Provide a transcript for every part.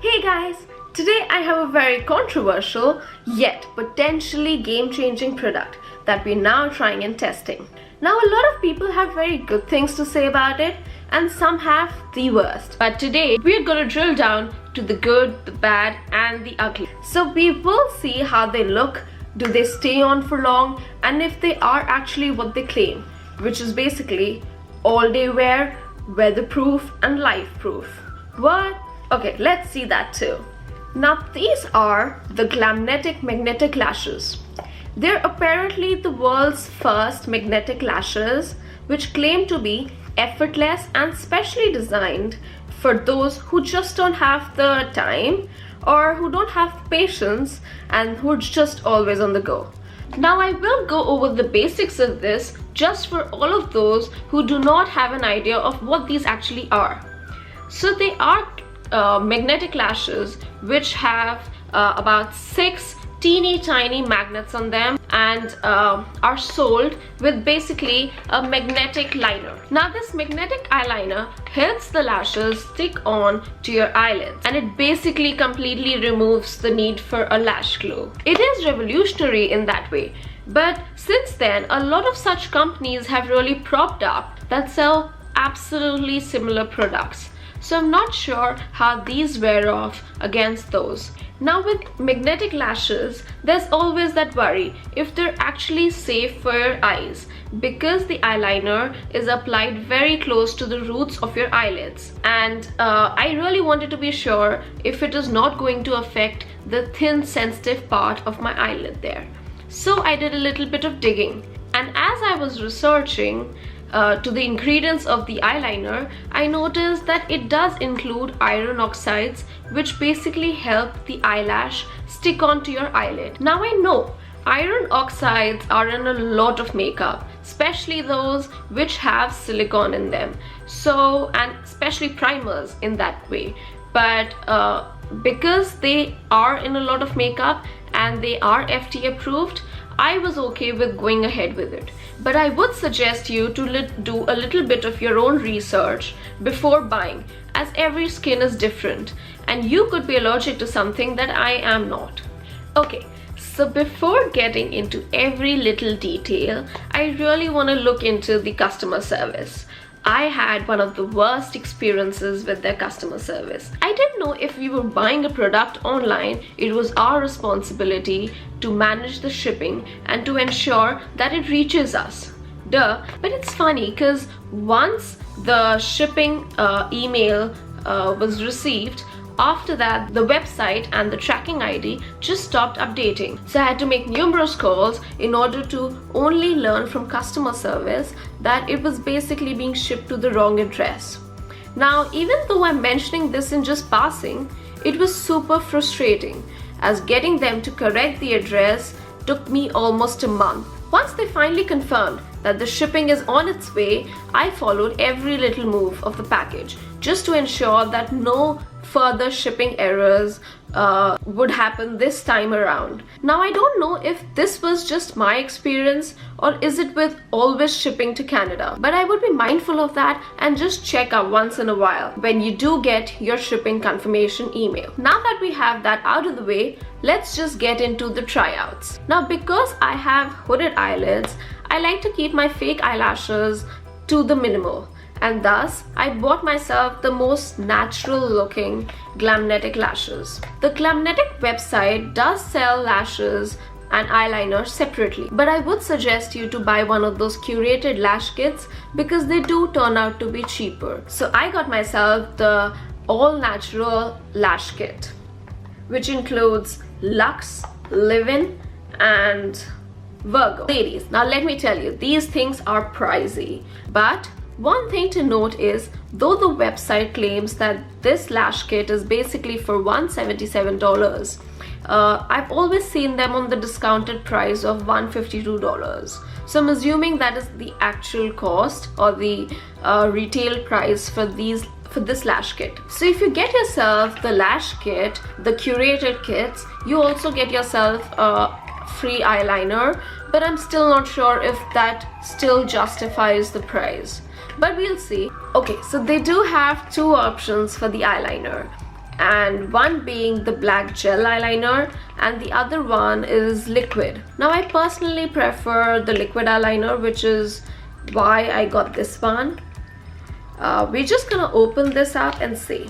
Hey guys, today I have a very controversial yet potentially game-changing product that we're now trying and testing. Now a lot of people have very good things to say about it and some have the worst. But today we're going to drill down to the good, the bad and the ugly. So we will see how they look, do they stay on for long, and if they are actually what they claim, which is basically all day wear, weatherproof and life proof. What? Okay, let's see that too. Now these are the Glamnetic magnetic lashes. They're apparently the world's first magnetic lashes, which claim to be effortless and specially designed for those who just don't have the time or who don't have patience and who are just always on the go. Now I will go over the basics of this just for all of those who do not have an idea of what these actually are. So they are magnetic lashes which have about 6 teeny tiny magnets on them and are sold with basically a magnetic liner. Now this magnetic eyeliner helps the lashes stick on to your eyelids, and it basically completely removes the need for a lash glue. It is revolutionary in that way, but since then a lot of such companies have really propped up that sell absolutely similar products. So I'm not sure how these wear off against those. Now with magnetic lashes, there's always that worry if they're actually safe for your eyes, because the eyeliner is applied very close to the roots of your eyelids. And I really wanted to be sure if it is not going to affect the thin sensitive part of my eyelid there. So I did a little bit of digging, and as I was researching to the ingredients of the eyeliner, I noticed that it does include iron oxides, which basically help the eyelash stick onto your eyelid. Now I know iron oxides are in a lot of makeup, especially those which have silicone in them, so, and especially primers in that way, but because they are in a lot of makeup and they are FDA approved, I was okay with going ahead with it. But I would suggest you to do a little bit of your own research before buying, as every skin is different and you could be allergic to something that I am not. Okay, so before getting into every little detail, I really want to look into the customer service. I had one of the worst experiences with their customer service. I didn't know if we were buying a product online, it was our responsibility to manage the shipping and to ensure that it reaches us. Duh. But it's funny because once the shipping email was received, after that, the website and the tracking ID just stopped updating. So I had to make numerous calls in order to only learn from customer service that it was basically being shipped to the wrong address. Now, even though I'm mentioning this in just passing, it was super frustrating, as getting them to correct the address took me almost a month. Once they finally confirmed that the shipping is on its way, I followed every little move of the package just to ensure that no further shipping errors would happen this time around. Now I don't know if this was just my experience or is it with always shipping to Canada, but I would be mindful of that and just check out once in a while when you do get your shipping confirmation email. Now that we have that out of the way, let's just get into the tryouts. Now because I have hooded eyelids, I like to keep my fake eyelashes to the minimal, and thus I bought myself the most natural looking Glamnetic lashes. The Glamnetic website does sell lashes and eyeliner separately, but I would suggest you to buy one of those curated lash kits because they do turn out to be cheaper. So I got myself the all natural lash kit, which includes Luxe, Live-In and Virgo. Ladies, now let me tell you, these things are pricey, but one thing to note is, though the website claims that this lash kit is basically for $177, I've always seen them on the discounted price of $152. So I'm assuming that is the actual cost or the retail price for this lash kit. So if you get yourself the lash kit, the curated kits, you also get yourself a free eyeliner, but I'm still not sure if that still justifies the price. But we'll see. Okay, so they do have two options for the eyeliner. and one being the black gel eyeliner and the other one is liquid. Now I personally prefer the liquid eyeliner, which is why I got this one. We're just gonna open this up and see.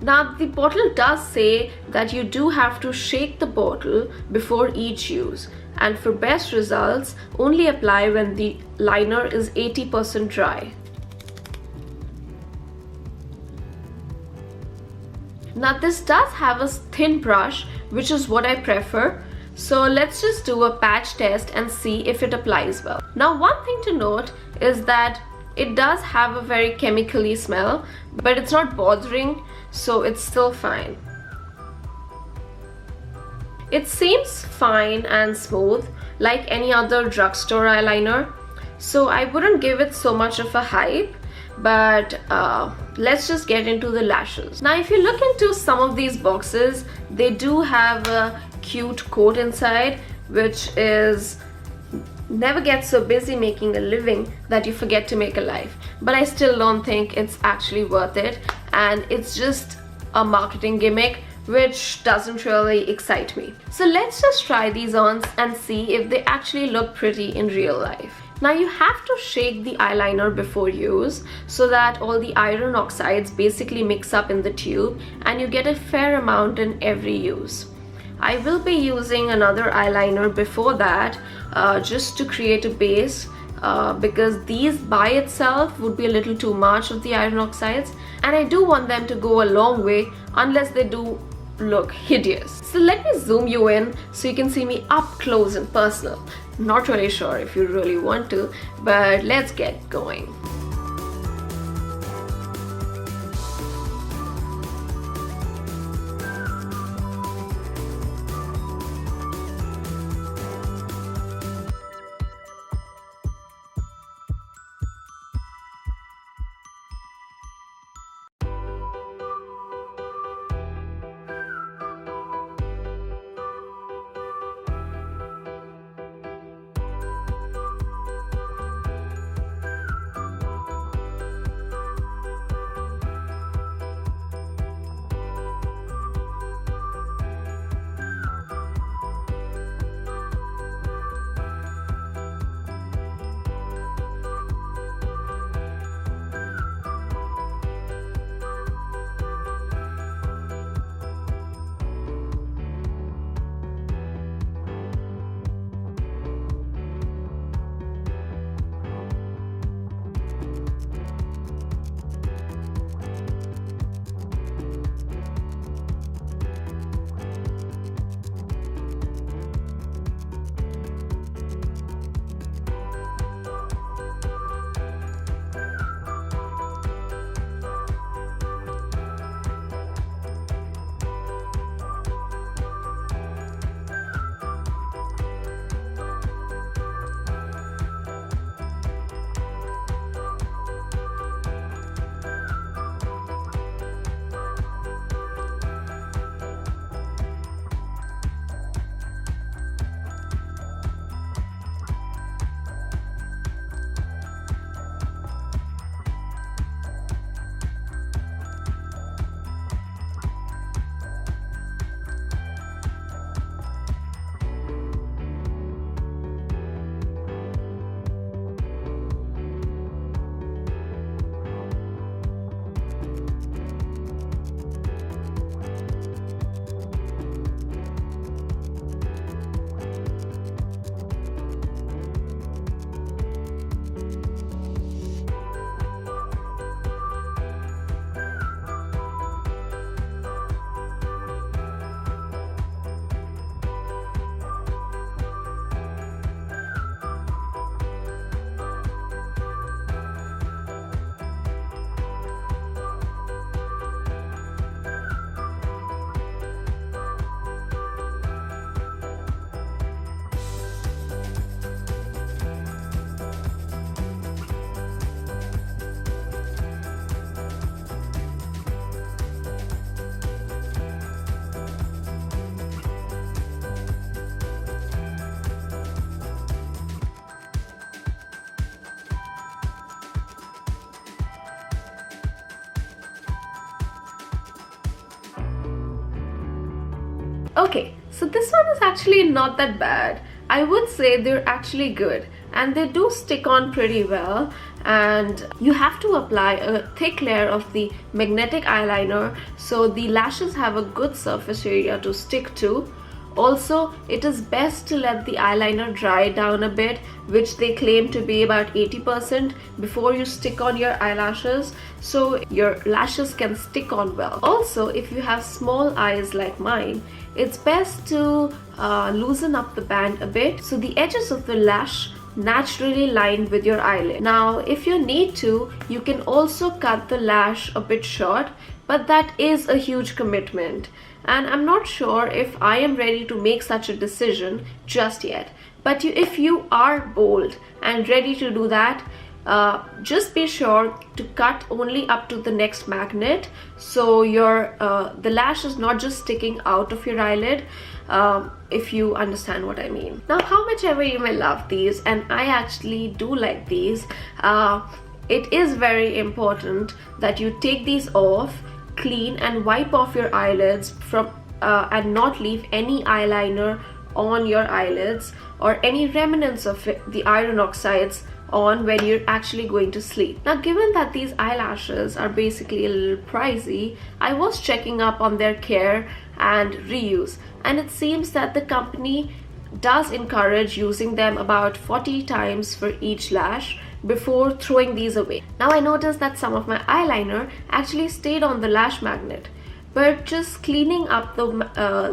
Now the bottle does say that you do have to shake the bottle before each use, and for best results only apply when the liner is 80% dry. Now this does have a thin brush, which is what I prefer. So let's just do a patch test and see if it applies well. Now one thing to note is that it does have a very chemically smell, but it's not bothering, so it's still fine. It seems fine and smooth like any other drugstore eyeliner, so I wouldn't give it so much of a hype. But let's just get into the lashes. Now if you look into some of these boxes, they do have a cute quote inside, which is never get so busy making a living that you forget to make a life. But I still don't think it's actually worth it, and it's just a marketing gimmick which doesn't really excite me. So let's just try these on and see if they actually look pretty in real life. Now you have to shake the eyeliner before use so that all the iron oxides basically mix up in the tube and you get a fair amount in every use. I will be using another eyeliner before that just to create a base because these by itself would be a little too much of the iron oxides, and I do want them to go a long way unless they do look hideous. So let me zoom you in so you can see me up close and personal. Not really sure if you really want to, but let's get going. Okay, so this one is actually not that bad. I would say they're actually good and they do stick on pretty well, and you have to apply a thick layer of the magnetic eyeliner so the lashes have a good surface area to stick to. Also, it is best to let the eyeliner dry down a bit, which they claim to be about 80%, before you stick on your eyelashes so your lashes can stick on well. Also, if you have small eyes like mine, it's best to loosen up the band a bit so the edges of the lash naturally line with your eyelid. Now, if you need to, you can also cut the lash a bit short, but that is a huge commitment. And I'm not sure if I am ready to make such a decision just yet. But if you are bold and ready to do that, just be sure to cut only up to the next magnet, so the lash is not just sticking out of your eyelid, if you understand what I mean. Now, how much ever you may love these, and I actually do like these, it is very important that you take these off, clean and wipe off your eyelids and not leave any eyeliner on your eyelids or any remnants of the iron oxides on when you're actually going to sleep. Now, given that these eyelashes are basically a little pricey, I was checking up on their care and reuse, and it seems that the company does encourage using them about 40 times for each lash before throwing these away. Now, I noticed that some of my eyeliner actually stayed on the lash magnet, but just cleaning up the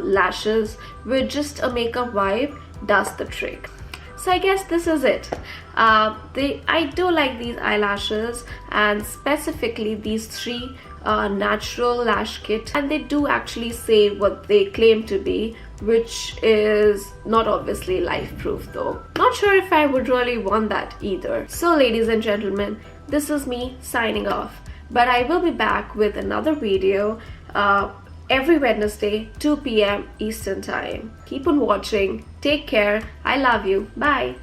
lashes with just a makeup wipe does the trick. So I guess this is it. I do like these eyelashes, and specifically these 3 Natural Lash Kit, and they do actually say what they claim to be, which is not obviously life-proof though. Not sure if I would really want that either. So ladies and gentlemen, this is me signing off, but I will be back with another video every Wednesday, 2 p.m. Eastern Time. Keep on watching. Take care. I love you. Bye.